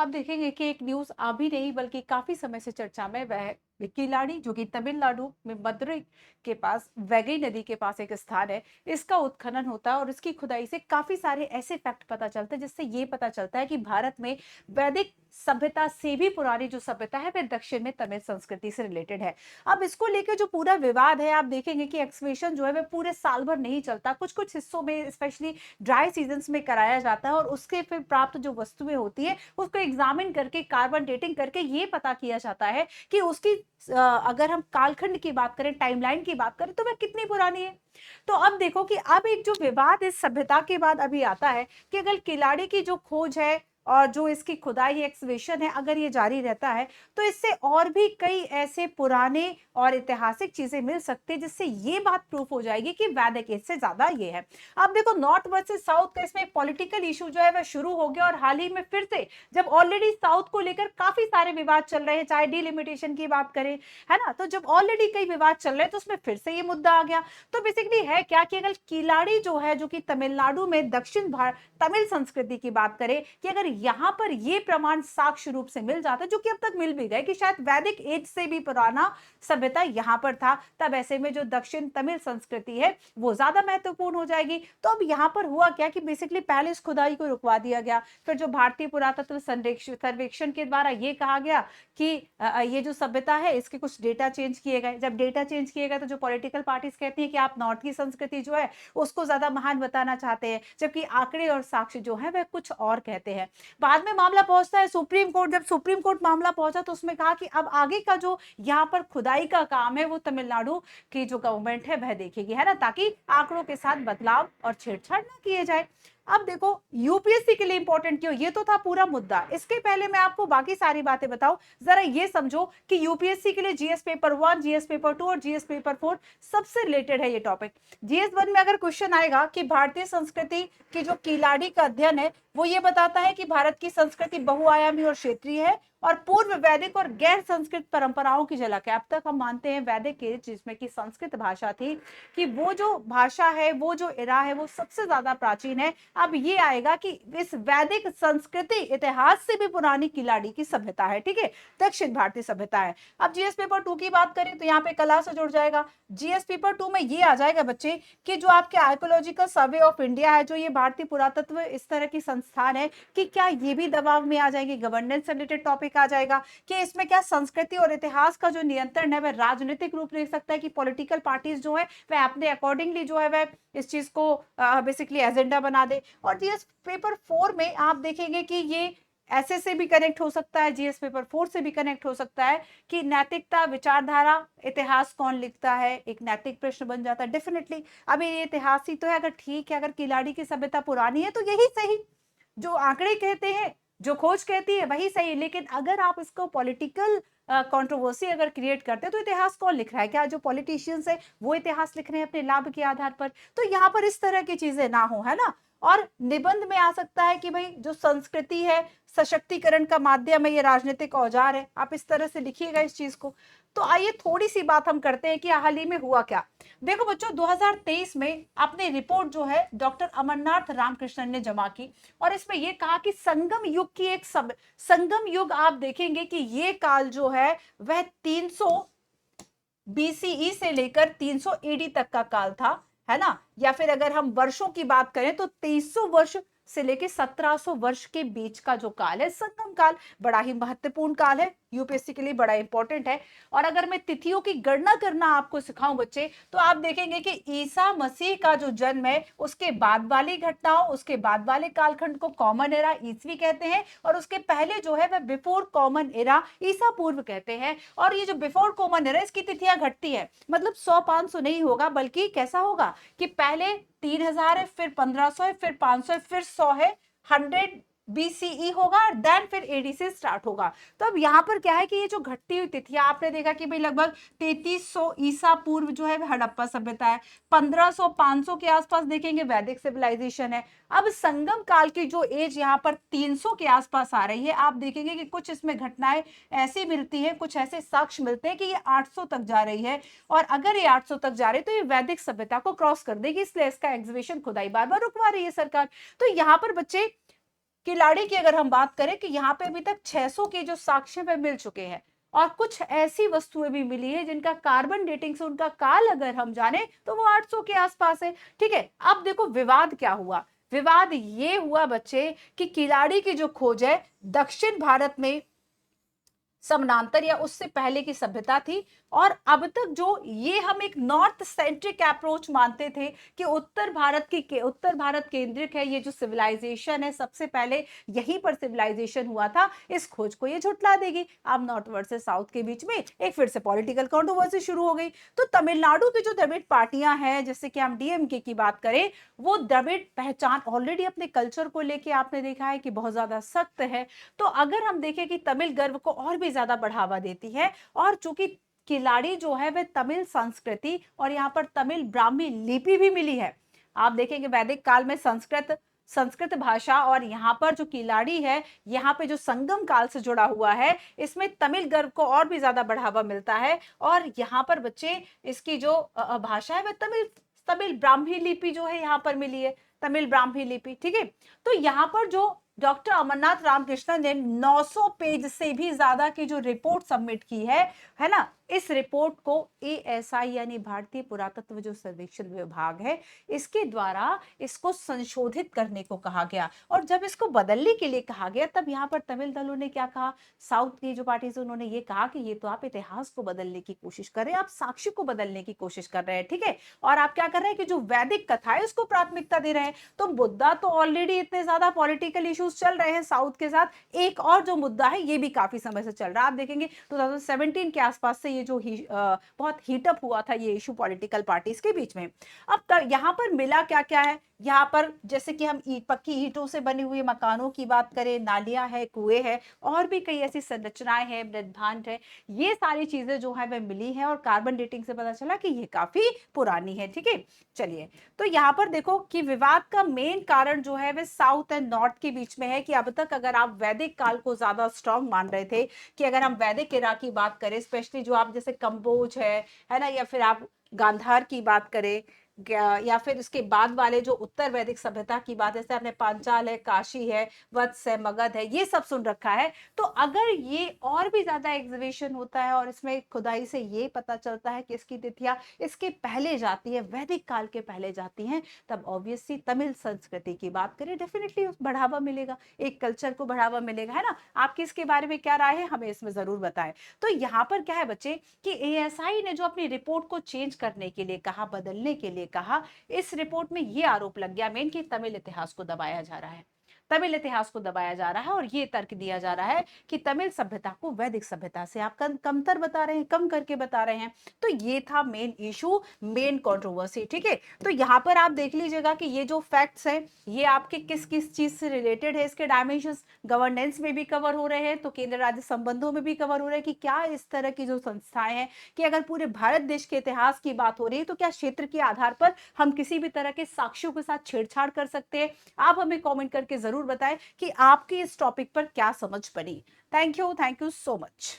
आप देखेंगे कि एक न्यूज़ अभी नहीं बल्कि काफ़ी समय से चर्चा में वह किलाड़ी जो कि तमिलनाडु में मदुरई के पास वैगई नदी के पास एक स्थान है, इसका उत्खनन होता है और इसकी खुदाई से काफ़ी सारे ऐसे फैक्ट पता चलते हैं जिससे ये पता चलता है कि भारत में वैदिक सभ्यता से भी पुरानी जो सभ्यता है वह दक्षिण में तमिल संस्कृति से रिलेटेड है। अब इसको लेकर जो पूरा विवाद है आप देखेंगे कि एक्सकवेशन जो है वह पूरे साल भर नहीं चलता, कुछ-कुछ हिस्सों में स्पेशली ड्राई सीजन्स में कराया जाता है और उसके फिर प्राप्त जो वस्तुएं होती है उसको एग्जामिन करके कार्बन डेटिंग करके ये पता किया जाता है कि उसकी अगर हम कालखंड की बात करें, टाइमलाइन की बात करें तो वह कितनी पुरानी है। तो अब देखो कि अब एक जो विवाद इस सभ्यता के बाद अभी आता है कि अगर किलाड़ी की जो खोज है और जो इसकी खुदाई एक्सकवेशन है अगर ये जारी रहता है तो इससे और भी कई ऐसे पुराने और ऐतिहासिक चीजें मिल सकती है जिससे ये बात प्रूफ हो जाएगी कि वैदिक एज से ज्यादा ये है। अब देखो नॉर्थ वर्सेस साउथ का इसमें पॉलिटिकल इशू जो है वह शुरू हो गया और हाल ही में फिर से जब ऑलरेडी साउथ को लेकर काफी सारे विवाद चल रहे हैं, चाहे डिलिमिटेशन की बात करें, है ना, तो जब ऑलरेडी कई विवाद चल रहे हैं तो उसमें फिर से ये मुद्दा आ गया। तो बेसिकली है क्या कि अगर किलाड़ी जो है जो कि तमिलनाडु में दक्षिण भारत तमिल संस्कृति की बात करें कि अगर यहाँ पर ये प्रमाण साक्ष्य रूप से मिल जाता है जो कि अब तक मिल भी गए कि शायद वैदिक एज से भी पुराना सभ्यता यहाँ पर था, तब ऐसे में जो दक्षिण तमिल संस्कृति है वो ज्यादा महत्वपूर्ण हो जाएगी। तो अब यहाँ पर हुआ क्या कि बेसिकली पहले इस खुदाई को रुकवा दिया गया, फिर जो भारतीय पुरातत्व सर्वेक्षण के द्वारा ये कहा गया कि ये जो सभ्यता है इसके कुछ डेटा चेंज किए गए। जब डेटा चेंज किए गए तो जो पॉलिटिकल पार्टीज कहती हैं कि आप नॉर्थ की संस्कृति जो है उसको ज्यादा महान बताना चाहते हैं, जबकि आंकड़े और साक्ष्य जो है वह कुछ और कहते हैं। बाद में मामला पहुंचता है सुप्रीम कोर्ट। जब सुप्रीम कोर्ट मामला पहुंचा तो उसमें कहा कि अब आगे का जो यहाँ पर खुदाई का काम है वो तमिलनाडु की जो गवर्नमेंट है वह देखेगी, है ना, ताकि आंकड़ों के साथ बदलाव और छेड़छाड़ ना किए जाए। अब देखो यूपीएससी के लिए इंपॉर्टेंट क्यों, ये तो था पूरा मुद्दा। इसके पहले मैं आपको बाकी सारी बातें बताऊं, जरा ये समझो कि यूपीएससी के लिए जीएस पेपर 1, जीएस पेपर 2 और जीएस पेपर 4 सबसे रिलेटेड है ये टॉपिक। जीएस 1 में अगर क्वेश्चन आएगा कि भारतीय संस्कृति की जो किलाड़ी का अध्ययन है वो ये बताता है कि भारत की संस्कृति बहुआयामी और क्षेत्रीय है और पूर्व वैदिक और गैर संस्कृत परंपराओं की झलक है। अब तक हम मानते हैं वैदिक एज जिसमें कि संस्कृत भाषा थी कि वो जो भाषा है, वो जो इरा है वो सबसे ज्यादा प्राचीन है। अब ये आएगा कि इस वैदिक संस्कृति इतिहास से भी पुरानी किलाड़ी की सभ्यता है, ठीक है, दक्षिण भारतीय सभ्यता है। अब जीएस पेपर 2 की बात करें तो यहाँ पे कला से जुड़ जाएगा। जीएस पेपर 2 में ये आ जाएगा बच्चे कि जो आपके आर्कोलॉजिकल सर्वे ऑफ इंडिया है, जो ये भारतीय पुरातत्व इस तरह की संस्थान है, कि क्या ये भी दबाव में आ जाएगी, गवर्नेंस से रिलेटेड टॉपिक आ जाएगा कि इसमें क्या संस्कृति और इतिहास का जो नियंत्रण है वह राजनीतिक रूप ले सकता है कि पॉलिटिकल पार्टीज जो है वह अपने अकॉर्डिंगली जो है वह इस चीज को बेसिकली एजेंडा बना दे। और जीएस पेपर 4 में आप देखेंगे कि ये ऐसे से भी कनेक्ट हो सकता है, जीएस पेपर 4 से भी कनेक्ट हो सकता है कि नैतिकता, विचारधारा, इतिहास कौन लिखता है, एक नैतिक प्रश्न बन जाता है डेफिनेटली। अभी ये इतिहास ही तो है, अगर ठीक है, अगर किलाड़ी की सभ्यता पुरानी है तो यही सही, जो आंकड़े कहते हैं, जो खोज कहती है वही सही। लेकिन अगर आप इसको पॉलिटिकल कंट्रोवर्सी अगर क्रिएट करते हैं तो इतिहास कौन लिख रहा है, क्या जो पॉलिटिशियंस है वो इतिहास लिख रहे हैं अपने लाभ के आधार पर? तो यहाँ पर इस तरह की चीजें ना हो, है ना। और निबंध में आ सकता है कि भाई जो संस्कृति है सशक्तिकरण का माध्यम है, ये राजनीतिक औजार है, आप इस तरह से लिखिएगा इस चीज को। तो आइए थोड़ी सी बात हम करते हैं कि हाल ही में हुआ क्या। देखो बच्चों 2023 में अपनी रिपोर्ट जो है डॉक्टर अमरनाथ रामकृष्णन ने जमा की और इसमें यह कहा कि संगम युग की एक संगम युग आप देखेंगे कि ये काल जो है वह 300 बीसीई से लेकर 300 एडी तक का काल था, है ना। या फिर अगर हम वर्षों की बात करें तो 2300 वर्ष से लेकर 1700 वर्ष के बीच का जो काल है संगम काल, बड़ा ही महत्वपूर्ण काल है, यूपीएससी के लिए बड़ा इंपॉर्टेंट है। और अगर मैं तिथियों की गणना करना आपको सिखाऊं बच्चे तो आप देखेंगे कि ईसा मसीह का जो जन्म है उसके बाद वाली घटनाओं, उसके बाद वाले कालखंड को कॉमन एरा ईसवी कहते हैं और उसके पहले जो है वह बिफोर कॉमन एरा ईसा पूर्व कहते हैं। और ये जो बिफोर कॉमन एरा इसकी तिथियां घटती है, मतलब 100-500 नहीं होगा, बल्कि कैसा होगा कि पहले 3000 है, फिर 1500 है, फिर 500 है, फिर 100 है, 100 बीसीई होगा और देन फिर एडी से स्टार्ट होगा। तो अब यहाँ पर क्या है कि ये जो घटती हुई तिथियां आपने देखा कि भाई लगभग 3300 ईसा पूर्व जो है हड़प्पा सभ्यता है, 1500 500 के आसपास देखेंगे वैदिक सिविलाइजेशन है। अब संगम काल की जो एज यहाँ पर 300 के आसपास आ रही है, आप देखेंगे कि कुछ इसमें घटनाएं ऐसी मिलती है, कुछ ऐसे साक्ष्य मिलते हैं कि ये 800 तक जा रही है। और अगर ये 800 तक जा रही है तो ये वैदिक सभ्यता को क्रॉस कर देगी, इसलिए इसका एग्जीबिशन खुदाई बार बार रुकवा रही है सरकार। तो यहाँ पर बच्चे किलाड़ी की अगर हम बात करें कि यहाँ पे अभी तक 600 के जो साक्ष्य पे मिल चुके हैं और कुछ ऐसी वस्तुएं भी मिली है जिनका कार्बन डेटिंग से उनका काल अगर हम जाने तो वो 800 के आसपास है। ठीक है, अब देखो विवाद क्या हुआ। विवाद ये हुआ बच्चे कि किलाड़ी की जो खोज है दक्षिण भारत में समानांतर या उससे पहले की सभ्यता थी, और अब तक जो ये हम एक नॉर्थ सेंट्रिक अप्रोच मानते थे कि उत्तर भारत केंद्रित है ये जो सिविलाइजेशन है, सबसे पहले यहीं पर सिविलाइजेशन हुआ था, इस खोज को ये झुटला देगी। अब नॉर्थ वर्सेस साउथ के बीच में एक फिर से पॉलिटिकल कंट्रोवर्सी शुरू हो गई। तो तमिलनाडु की जो द्रविड़ पार्टियां हैं, जैसे कि हम डीएमके की बात करें, वो द्रविड़ पहचान ऑलरेडी अपने कल्चर को लेके आपने देखा है कि बहुत ज्यादा सख्त है। तो अगर हम देखें कि तमिल गर्व को और भी ज्यादा बढ़ावा देती है, और चूंकि किलाड़ी जो है वह तमिल संस्कृति और यहाँ पर तमिल ब्राह्मी लिपि भी मिली है। आप देखेंगे वैदिक काल में संस्कृत संस्कृत भाषा और यहाँ पर जो किलाड़ी है, यहाँ पे जो संगम काल से जुड़ा हुआ है, इसमें तमिल गर्व को और भी ज्यादा बढ़ावा मिलता है। और यहाँ पर बच्चे इसकी जो भाषा है वह तमिल तमिल ब्राह्मी लिपि जो है यहाँ पर मिली है, तमिल ब्राह्मी लिपि। ठीक है, तो यहाँ पर जो डॉक्टर अमरनाथ रामकृष्णन ने 900 पेज से भी ज्यादा की जो रिपोर्ट सबमिट की है ना, इस रिपोर्ट को एएसआई यानी भारतीय पुरातत्व जो सर्वेक्षण विभाग है, इसके द्वारा इसको संशोधित करने को कहा गया। और जब इसको बदलने के लिए कहा गया तब यहाँ पर तमिल दलों ने क्या कहा, साउथ की जो पार्टीज उन्होंने ये कहा कि ये तो आप इतिहास को बदलने की कोशिश कर रहे हैं, आप साक्ष्य को बदलने की कोशिश कर रहे हैं। ठीक है, और आप क्या कर रहे हैं कि जो वैदिक कथा है उसको प्राथमिकता दे रहे हैं। तो मुद्दा तो ऑलरेडी इतने ज्यादा पॉलिटिकल इश्यूज चल रहे हैं साउथ के साथ, एक और जो मुद्दा है ये भी काफी समय से चल रहा है। आप देखेंगे 2017 के आसपास से ये जो बहुत हीटअप हुआ था ये इशू पॉलिटिकल पार्टीज के बीच में। अब यहाँ पर मिला क्या क्या है, यहाँ पर जैसे कि हम पक्की ईंटों से बने हुए मकानों की बात करें, नालियां है, कुएं है, और भी कई ऐसी संरचनाएं हैं, मृदभांड है, ये सारी चीजें जो है वह मिली है और कार्बन डेटिंग से पता चला कि ये काफी पुरानी है। ठीक है, चलिए, तो यहाँ पर देखो कि विवाद का मेन कारण जो है वह साउथ एंड नॉर्थ के बीच में है कि अब तक अगर आप वैदिक काल को ज्यादा स्ट्रांग मान रहे थे, कि अगर हम वैदिक इरा की बात करें, स्पेशली जो आप जैसे कंबोज है ना, या फिर आप गांधार की बात करें, या फिर उसके बाद वाले जो उत्तर वैदिक सभ्यता की बात, जैसे आपने पांचाल है, काशी है, वत्स है, मगध है, ये सब सुन रखा है। तो अगर ये और भी ज्यादा एग्जीबिशन होता है और इसमें खुदाई से ये पता चलता है कि इसकी तिथियां इसके पहले जाती है, वैदिक काल के पहले जाती हैं, तब ऑब्वियसली तमिल संस्कृति की बात करें, डेफिनेटली बढ़ावा मिलेगा, एक कल्चर को बढ़ावा मिलेगा, है ना। आपकी इसके बारे में क्या राय है, हमें इसमें जरूर बताएं। तो यहाँ पर क्या है बच्चे कि एएसआई ने जो अपनी रिपोर्ट को चेंज करने के लिए कहा, बदलने के लिए कहा, इस रिपोर्ट में ये आरोप लग गया मेन कि तमिल इतिहास को दबाया जा रहा है, तमिल इतिहास को दबाया जा रहा है, और ये तर्क दिया जा रहा है कि तमिल सभ्यता को वैदिक सभ्यता से आप कमतर बता रहे हैं, कम करके बता रहे हैं। तो ये था मेन इशू, मेन कंट्रोवर्सी। ठीक है, तो यहाँ पर आप देख लीजिएगा कि ये जो फैक्ट्स हैं ये आपके किस किस चीज से रिलेटेड है, इसके डायमेंशंस गवर्नेंस में भी कवर हो रहे हैं, तो केंद्र राज्य संबंधों में भी कवर हो रहे हैं कि क्या इस तरह की जो संस्थाएं हैं, कि अगर पूरे भारत देश के इतिहास की बात हो रही है तो क्या क्षेत्र के आधार पर हम किसी भी तरह के साक्ष्यों के साथ छेड़छाड़ कर सकते हैं। आप हमें कमेंट करके जरूर बताएं कि आपकी इस टॉपिक पर क्या समझ पड़ी। Thank you so much.